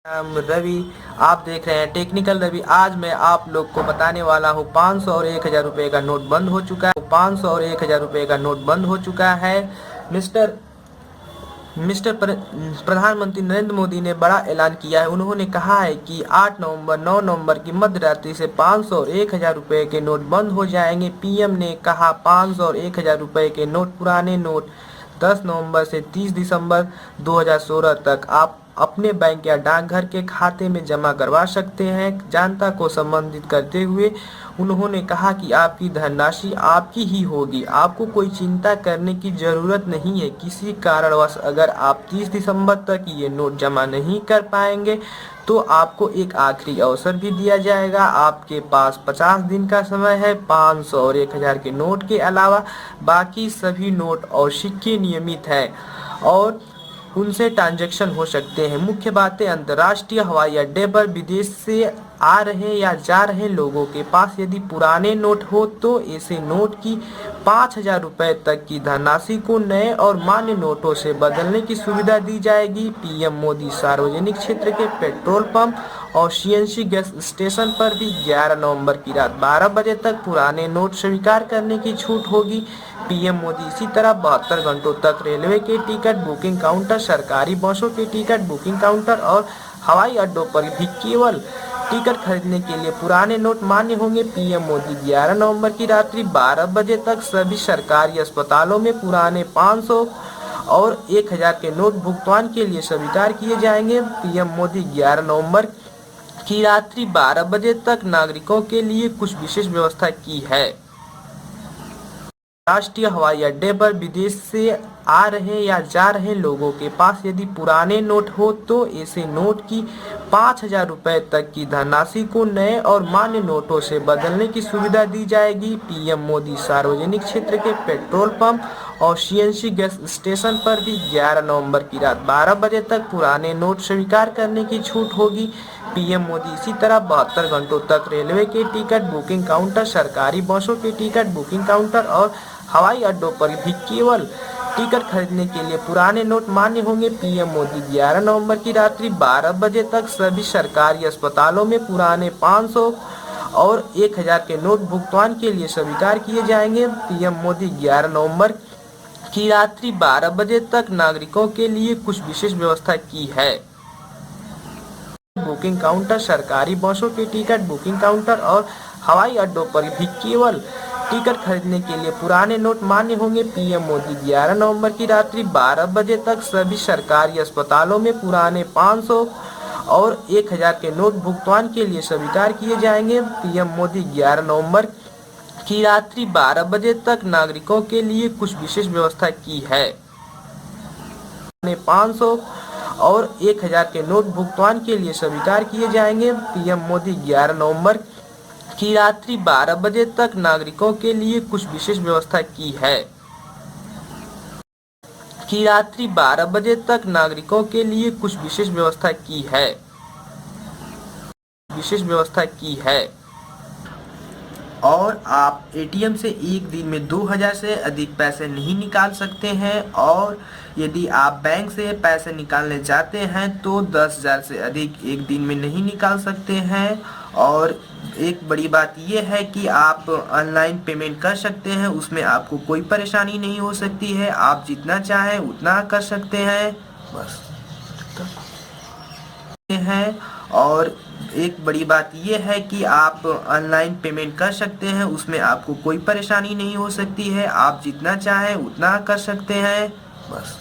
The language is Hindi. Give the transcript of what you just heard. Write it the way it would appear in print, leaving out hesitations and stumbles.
रवि, आप देख रहे हैं टेक्निकल रवि। आज मैं आप लोग को बताने वाला हूँ 500 और 1000 रुपये का नोट बंद हो चुका है। 500 और 1000 रुपये का नोट बंद हो चुका है। मिस्टर प्रधानमंत्री नरेंद्र मोदी ने बड़ा ऐलान किया है। उन्होंने कहा है कि 8 नवंबर 9 नवंबर की मध्य रात्रि से 500 और 1000 रुपये के नोट बंद हो जाएंगे। पीएम ने कहा 500 और 1000 रुपये के नोट, पुराने नोट 10 नवंबर से 30 दिसंबर 2016 तक आप अपने बैंक या डाकघर के खाते में जमा करवा सकते हैं। जनता को संबोधित करते हुए उन्होंने कहा कि आपकी धनराशि आपकी ही होगी, आपको कोई चिंता करने की जरूरत नहीं है। किसी कारणवश अगर आप 30 दिसंबर तक ये नोट जमा नहीं कर पाएंगे तो आपको एक आखिरी अवसर भी दिया जाएगा। आपके पास 50 दिन का समय है। 500 और 1000 के नोट के अलावा बाकी सभी नोट और सिक्के नियमित है और उनसे ट्रांजैक्शन हो सकते हैं। मुख्य बातें, अंतर्राष्ट्रीय हवाई अड्डे पर विदेश से आ रहे या जा रहे लोगों के पास यदि पुराने नोट हो तो ऐसे नोट की 5000 रुपये तक की धनराशि को नए और मान्य नोटों से बदलने की सुविधा दी जाएगी। पीएम मोदी सार्वजनिक क्षेत्र के पेट्रोल पंप और सीएनजी गैस स्टेशन पर भी 11 नवंबर की रात 12 बजे तक पुराने नोट स्वीकार करने की छूट होगी। पीएम मोदी इसी तरह 72 घंटों तक रेलवे के टिकट बुकिंग काउंटर, सरकारी बसों के टिकट बुकिंग काउंटर और हवाई अड्डों पर भी केवल टिकट खरीदने के लिए पुराने नोट मान्य होंगे। पीएम मोदी 11 नवंबर की रात्रि 12 बजे तक सभी सरकारी अस्पतालों में पुराने 500 और 1000 के नोट भुगतान के लिए स्वीकार किए जाएंगे। पीएम मोदी 11 नवंबर की रात्रि 12 बजे तक नागरिकों के लिए कुछ विशेष व्यवस्था की है। राष्ट्रीय हवाई अड्डे पर विदेश से आ रहे या जा रहे लोगों के पास यदि पुराने नोट हो तो ऐसे नोट की 5000 रुपये तक की धनराशि को नए और मान्य नोटों से बदलने की सुविधा दी जाएगी। पीएम मोदी सार्वजनिक क्षेत्र के पेट्रोल पंप और सीएनजी गैस स्टेशन पर भी 11 नवंबर की रात 12 बजे तक पुराने नोट स्वीकार करने की छूट होगी। पीएम मोदी इसी तरह 72 घंटों तक रेलवे के टिकट बुकिंग काउंटर, सरकारी बसों के टिकट बुकिंग काउंटर और हवाई अड्डों पर भी केवल टिकट खरीदने के लिए पुराने नोट मान्य होंगे। पीएम मोदी 11 नवंबर की रात्रि 12 बजे तक सभी सरकारी अस्पतालों में पुराने 500 और 1000 के नोट भुगतान के लिए स्वीकार किए जाएंगे। पीएम मोदी 11 नवंबर की रात्रि 12 बजे तक नागरिकों के लिए कुछ विशेष व्यवस्था की है। बुकिंग काउंटर, सरकारी बसों के टिकट बुकिंग काउंटर और हवाई अड्डों पर भी केवल टिकट खरीदने के लिए पुराने नोट मान्य होंगे। पीएम मोदी 11 नवंबर की रात्रि 12 बजे तक सभी सरकारी अस्पतालों में पुराने 500 और 1000 के नोट भुगतान के लिए स्वीकार किए जाएंगे। पीएम मोदी 11 नवंबर की रात्रि 12 बजे तक नागरिकों के लिए कुछ विशेष व्यवस्था की है। 500 और 1000 के नोट भुगतान के लिए स्वीकार किए जाएंगे। पीएम मोदी 11 नवंबर की रात्रि 12 बजे तक नागरिकों के लिए कुछ विशेष व्यवस्था की है। की रात्रि 12 बजे तक नागरिकों के लिए कुछ विशेष व्यवस्था की है। विशेष व्यवस्था की है और आप एटीएम से एक दिन में 2000 से अधिक पैसे नहीं निकाल सकते हैं और यदि आप बैंक से पैसे निकालने जाते हैं तो 10,000 से अधिक एक दिन में नहीं निकाल सकते हैं। और एक बड़ी बात यह है कि आप ऑनलाइन पेमेंट कर सकते हैं, उसमें आपको कोई परेशानी नहीं हो सकती है। आप जितना चाहें उतना कर सकते हैं बस हैं। और एक बड़ी बात यह है कि आप ऑनलाइन पेमेंट कर सकते हैं, उसमें आपको कोई परेशानी नहीं हो सकती है। आप जितना चाहें उतना कर सकते हैं बस।